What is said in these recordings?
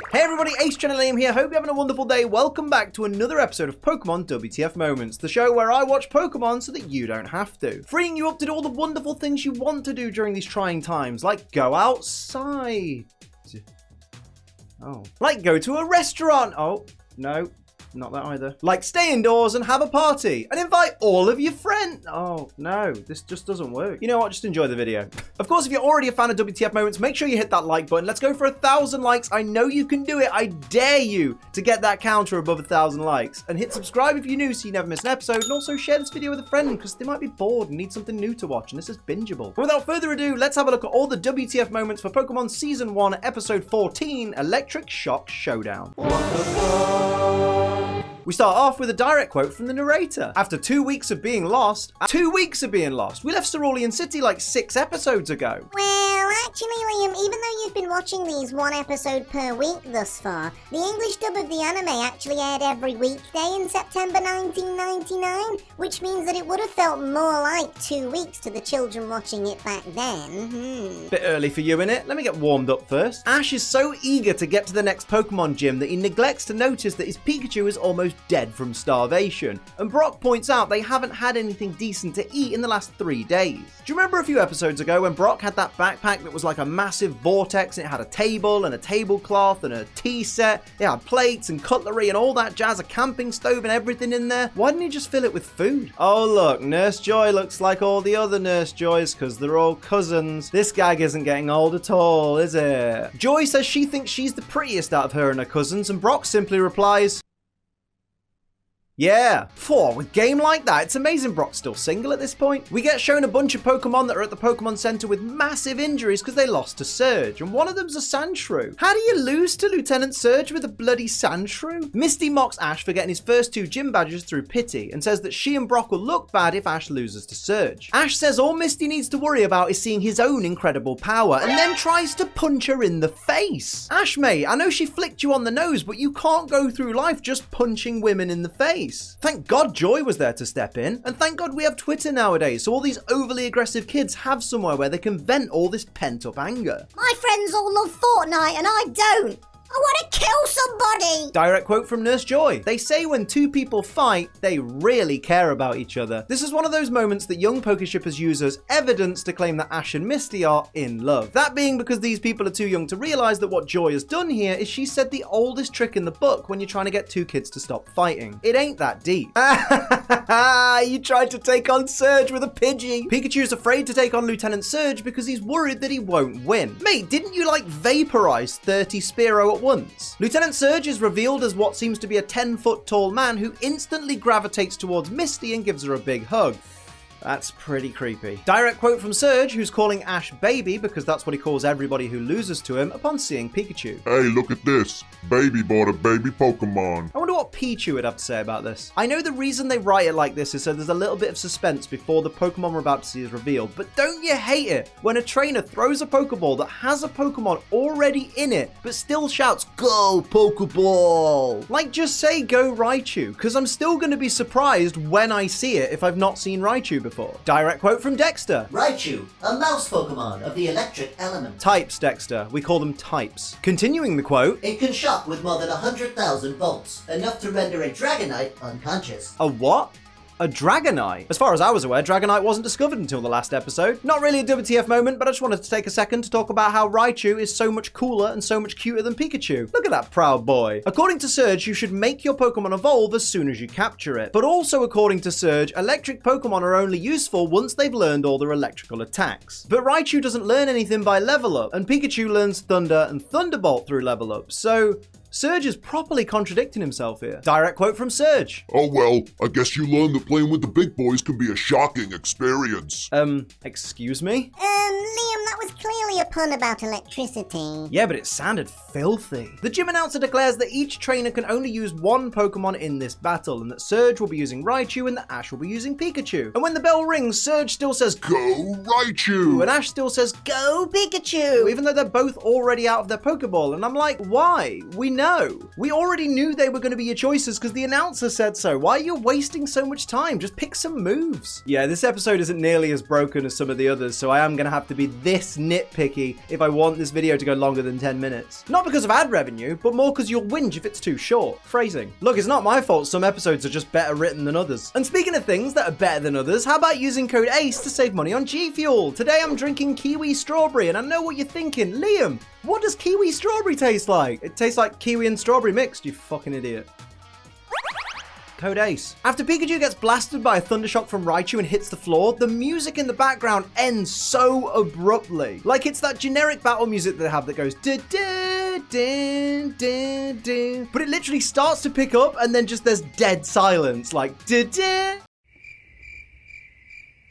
Hey everybody, Ace Channel Liam here. Hope you're having a wonderful day. Welcome back to another episode of Pokemon WTF Moments, the show where I watch Pokemon so that you don't have to. Freeing you up to do all the wonderful things you want to do during these trying times, like go outside. Oh. Like go to a restaurant. Oh, no. Not that either. Like stay indoors and have a party and invite all of your friends. Oh no, this just doesn't work. You know what? Just enjoy the video. Of course, if you're already a fan of WTF Moments, make sure you hit that like button. Let's go for 1,000 likes. I know you can do it. I dare you to get that counter above 1,000 likes. And hit subscribe if you're new so you never miss an episode. And also share this video with a friend because they might be bored and need something new to watch. And this is bingeable. But without further ado, let's have a look at all the WTF Moments for Pokemon Season 1, Episode 14, Electric Shock Showdown. We start off with a direct quote from the narrator. After 2 weeks of being lost, we left Vermillion City like 6 episodes ago. Well, actually, Liam, even though you've been watching these 1 episode per week thus far, the English dub of the anime actually aired every weekday in September 1999, which means that it would have felt more like 2 weeks to the children watching it back then. Bit early for you, innit? Let me get warmed up first. Ash is so eager to get to the next Pokemon gym that he neglects to notice that his Pikachu is almost dead from starvation, and Brock points out they haven't had anything decent to eat in the last 3 days. Do you remember a few episodes ago when Brock had that backpack that was like a massive vortex and it had a table and a tablecloth and a tea set, it had plates and cutlery and all that jazz, a camping stove and everything in there? Why didn't he just fill it with food? Oh look, Nurse Joy looks like all the other Nurse Joys because they're all cousins. This gag isn't getting old at all, is it? Joy says she thinks she's the prettiest out of her and her cousins, and Brock simply replies, yeah. With game like that, it's amazing Brock's still single at this point. We get shown a bunch of Pokemon that are at the Pokemon Center with massive injuries because they lost to Surge, and one of them's a Sandshrew. How do you lose to Lieutenant Surge with a bloody Sandshrew? Misty mocks Ash for getting his first 2 gym badges through pity and says that she and Brock will look bad if Ash loses to Surge. Ash says all Misty needs to worry about is seeing his own incredible power, and then tries to punch her in the face. Ash, mate, I know she flicked you on the nose, but you can't go through life just punching women in the face. Thank God Joy was there to step in, and thank God we have Twitter nowadays, so all these overly aggressive kids have somewhere where they can vent all this pent-up anger. My friends all love Fortnite and I don't. I want to kill somebody! Direct quote from Nurse Joy. They say when 2 people fight, they really care about each other. This is one of those moments that young Pokeshippers use as evidence to claim that Ash and Misty are in love. That being because these people are too young to realize that what Joy has done here is she said the oldest trick in the book when you're trying to get 2 kids to stop fighting. It ain't that deep. You tried to take on Surge with a Pidgey. Pikachu's afraid to take on Lieutenant Surge because he's worried that he won't win. Mate, didn't you like vaporize 30 Spearow at once? Lieutenant Surge is revealed as what seems to be a 10-foot tall man who instantly gravitates towards Misty and gives her a big hug. That's pretty creepy. Direct quote from Surge, who's calling Ash baby because that's what he calls everybody who loses to him upon seeing Pikachu. Hey, look at this. Baby bought a baby Pokemon. I wonder what Pichu would have to say about this. I know the reason they write it like this is so there's a little bit of suspense before the Pokemon we're about to see is revealed, but don't you hate it when a trainer throws a Pokeball that has a Pokemon already in it, but still shouts, "Go, Pokeball!" Like, just say, "Go, Raichu," because I'm still going to be surprised when I see it if I've not seen Raichu before. Direct quote from Dexter. Raichu, a mouse Pokemon of the electric element. Types, Dexter. We call them types. Continuing the quote. It can shock with more than 100,000 volts, enough to render a Dragonite unconscious. A what? A Dragonite? As far as I was aware, Dragonite wasn't discovered until the last episode. Not really a WTF moment, but I just wanted to take a second to talk about how Raichu is so much cooler and so much cuter than Pikachu. Look at that proud boy. According to Surge, you should make your Pokemon evolve as soon as you capture it. But also according to Surge, electric Pokemon are only useful once they've learned all their electrical attacks. But Raichu doesn't learn anything by level up, and Pikachu learns Thunder and Thunderbolt through level up, so Surge is properly contradicting himself here. Direct quote from Surge. Oh well, I guess you learned that playing with the big boys can be a shocking experience. Excuse me? Liam, that was clearly a pun about electricity. Yeah, but it sounded filthy. The gym announcer declares that each trainer can only use 1 Pokemon in this battle, and that Surge will be using Raichu and that Ash will be using Pikachu. And when the bell rings, Surge still says, "Go Raichu!" and Ash still says, "Go Pikachu!" even though they're both already out of their Pokeball. And I'm like, why? We know know? We already knew they were going to be your choices because the announcer said so. Why are you wasting so much time? Just pick some moves. Yeah, this episode isn't nearly as broken as some of the others, so I am going to have to be this nitpicky if I want this video to go longer than 10 minutes. Not because of ad revenue, but more because you'll whinge if it's too short. Phrasing. Look, it's not my fault some episodes are just better written than others. And speaking of things that are better than others, how about using code ACE to save money on G Fuel? Today I'm drinking kiwi strawberry, and I know what you're thinking. Liam, what does kiwi strawberry taste like? It tastes like kiwi and strawberry mixed, you fucking idiot. Code ACE. After Pikachu gets blasted by a Thundershock from Raichu and hits the floor, the music in the background ends so abruptly. Like it's that generic battle music they have that goes da da da da da. But it literally starts to pick up and then just there's dead silence, like da da.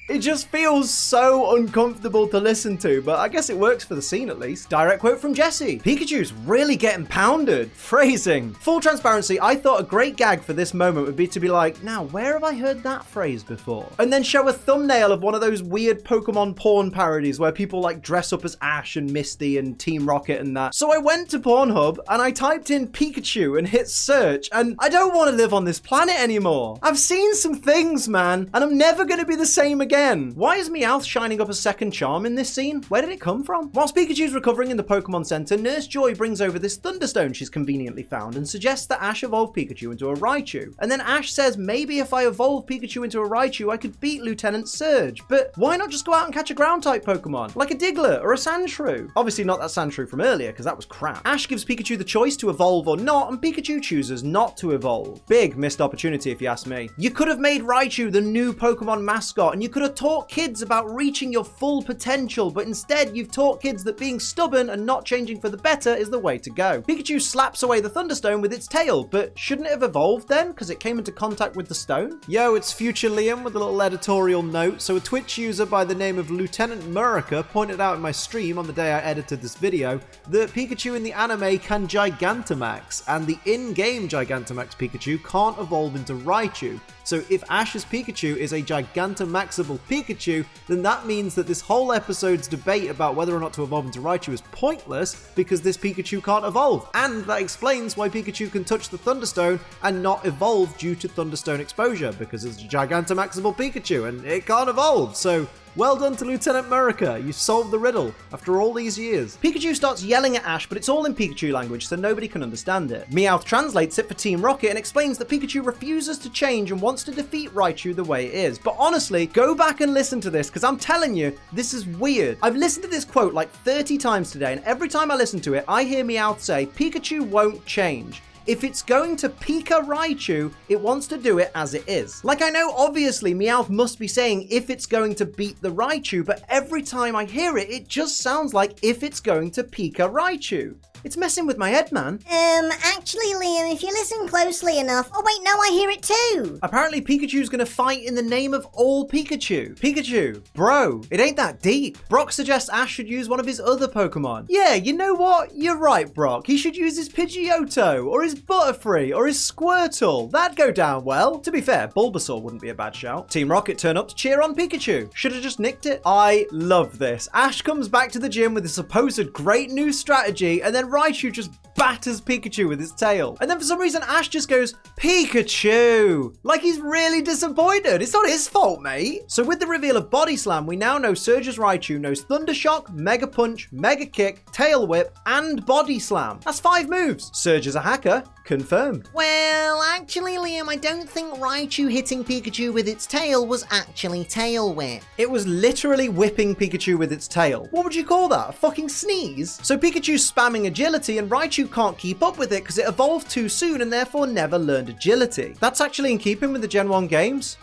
It just feels so uncomfortable to listen to, but I guess it works for the scene at least. Direct quote from Jesse. Pikachu's really getting pounded. Phrasing. Full transparency, I thought a great gag for this moment would be to be like, now where have I heard that phrase before? And then show a thumbnail of one of those weird Pokemon porn parodies where people like dress up as Ash and Misty and Team Rocket and that. So I went to Pornhub and I typed in Pikachu and hit search, and I don't want to live on this planet anymore. I've seen some things, man, and I'm never going to be the same again. Why is Meowth shining up a second charm in this scene? Where did it come from? Whilst Pikachu's recovering in the Pokemon Center, Nurse Joy brings over this Thunderstone she's conveniently found and suggests that Ash evolve Pikachu into a Raichu. And then Ash says maybe if I evolve Pikachu into a Raichu, I could beat Lieutenant Surge. But why not just go out and catch a ground-type Pokemon, like a Diglett or a Sandshrew? Obviously not that Sandshrew from earlier, because that was crap. Ash gives Pikachu the choice to evolve or not, and Pikachu chooses not to evolve. Big missed opportunity if you ask me. You could have made Raichu the new Pokemon mascot, and you could have taught kids about reaching your full potential, but instead you've taught kids that being stubborn and not changing for the better is the way to go. Pikachu slaps away the Thunderstone with its tail, but shouldn't it have evolved then because it came into contact with the stone? Yo, it's Future Liam with a little editorial note. So a Twitch user by the name of Lieutenant Murica pointed out in my stream on the day I edited this video that Pikachu in the anime can Gigantamax, and the in-game Gigantamax Pikachu can't evolve into Raichu. So if Ash's Pikachu is a Gigantamaxable Pikachu, then that means that this whole episode's debate about whether or not to evolve into Raichu is pointless because this Pikachu can't evolve. And that explains why Pikachu can touch the Thunderstone and not evolve due to Thunderstone exposure, because it's a Gigantamaxable Pikachu and it can't evolve. So well done to Lieutenant Murica, you solved the riddle after all these years. Pikachu starts yelling at Ash, but it's all in Pikachu language, so nobody can understand it. Meowth translates it for Team Rocket and explains that Pikachu refuses to change and wants to defeat Raichu the way it is. But honestly, go back and listen to this, because I'm telling you, this is weird. I've listened to this quote like 30 times today, and every time I listen to it, I hear Meowth say, Pikachu won't change. If it's going to Pika Raichu, it wants to do it as it is. Like, I know obviously Meowth must be saying if it's going to beat the Raichu, but every time I hear it, it just sounds like if it's going to Pika Raichu. It's messing with my head, man. Actually, Liam, if you listen closely enough... Oh, wait, no, I hear it too. Apparently, Pikachu's gonna fight in the name of all Pikachu. Pikachu, bro, it ain't that deep. Brock suggests Ash should use one of his other Pokemon. Yeah, you know what? You're right, Brock. He should use his Pidgeotto, or his Butterfree, or his Squirtle. That'd go down well. To be fair, Bulbasaur wouldn't be a bad shout. Team Rocket turn up to cheer on Pikachu. Should have just nicked it. I love this. Ash comes back to the gym with a supposed great new strategy, and then Raichu just batters Pikachu with his tail. And then for some reason, Ash just goes, Pikachu! Like he's really disappointed. It's not his fault, mate. So with the reveal of Body Slam, we now know Surge's Raichu knows Thunder Shock, Mega Punch, Mega Kick, Tail Whip, and Body Slam. That's 5 moves. Surge is a hacker. Confirmed. Well, actually, Liam, I don't think Raichu hitting Pikachu with its tail was actually Tail Whip. It was literally whipping Pikachu with its tail. What would you call that? A fucking sneeze? So Pikachu's spamming agility and Raichu can't keep up with it because it evolved too soon and therefore never learned agility. That's actually in keeping with the Gen 1 games.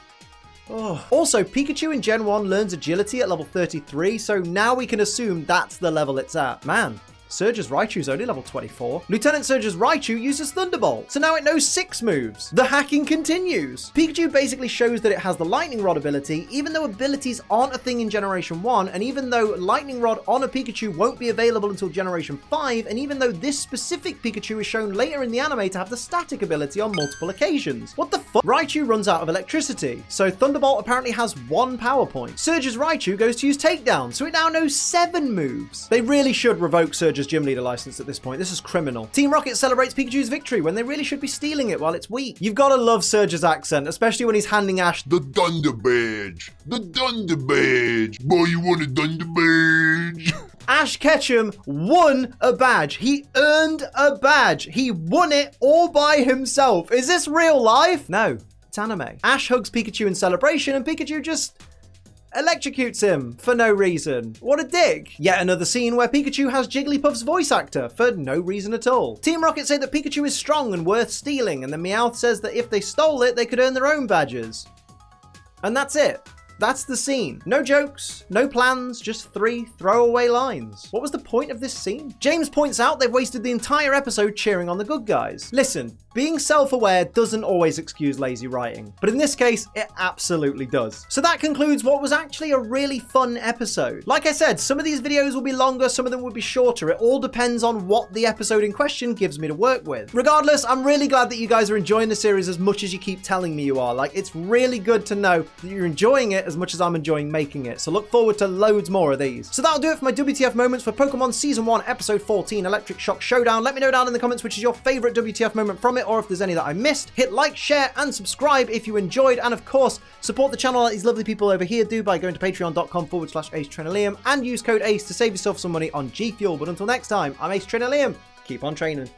Oh. Also, Pikachu in Gen 1 learns agility at level 33, so now we can assume that's the level it's at. Man. Surge's Raichu's only level 24. Lieutenant Surge's Raichu uses Thunderbolt, so now it knows 6 moves. The hacking continues. Pikachu basically shows that it has the Lightning Rod ability, even though abilities aren't a thing in Generation 1, and even though Lightning Rod on a Pikachu won't be available until Generation 5, and even though this specific Pikachu is shown later in the anime to have the static ability on multiple occasions. What the fuck? Raichu runs out of electricity, so Thunderbolt apparently has 1 power point. Surge's Raichu goes to use Takedown, so it now knows 7 moves. They really should revoke Surge's Surge's gym leader license at this point. This is criminal. Team Rocket celebrates Pikachu's victory when they really should be stealing it while it's weak. You've got to love Surge's accent, especially when he's handing Ash The Thunderbadge. The Thunderbadge. Boy, you want a Thunderbadge? Ash Ketchum won a badge. He earned a badge. He won it all by himself. Is this real life? No, it's anime. Ash hugs Pikachu in celebration and Pikachu just electrocutes him for no reason. What a dick. Yet another scene where Pikachu has Jigglypuff's voice actor for no reason at all. Team Rocket say that Pikachu is strong and worth stealing, and then Meowth says that if they stole it, they could earn their own badges. And that's it. That's the scene. No jokes, no plans, just 3 throwaway lines. What was the point of this scene? James points out they've wasted the entire episode cheering on the good guys. Listen, being self-aware doesn't always excuse lazy writing, but in this case, it absolutely does. So that concludes what was actually a really fun episode. Like I said, some of these videos will be longer, some of them will be shorter. It all depends on what the episode in question gives me to work with. Regardless, I'm really glad that you guys are enjoying the series as much as you keep telling me you are. Like, it's really good to know that you're enjoying it as much as I'm enjoying making it. So look forward to loads more of these. So that'll do it for my WTF moments for Pokemon Season 1, Episode 14, Electric Shock Showdown. Let me know down in the comments which is your favorite WTF moment from it, or if there's any that I missed. Hit like, share, and subscribe if you enjoyed. And of course, support the channel like these lovely people over here do by going to patreon.com/AceTrainerLiam and use code ACE to save yourself some money on G Fuel. But until next time, I'm Ace Trainer Liam. Keep on training.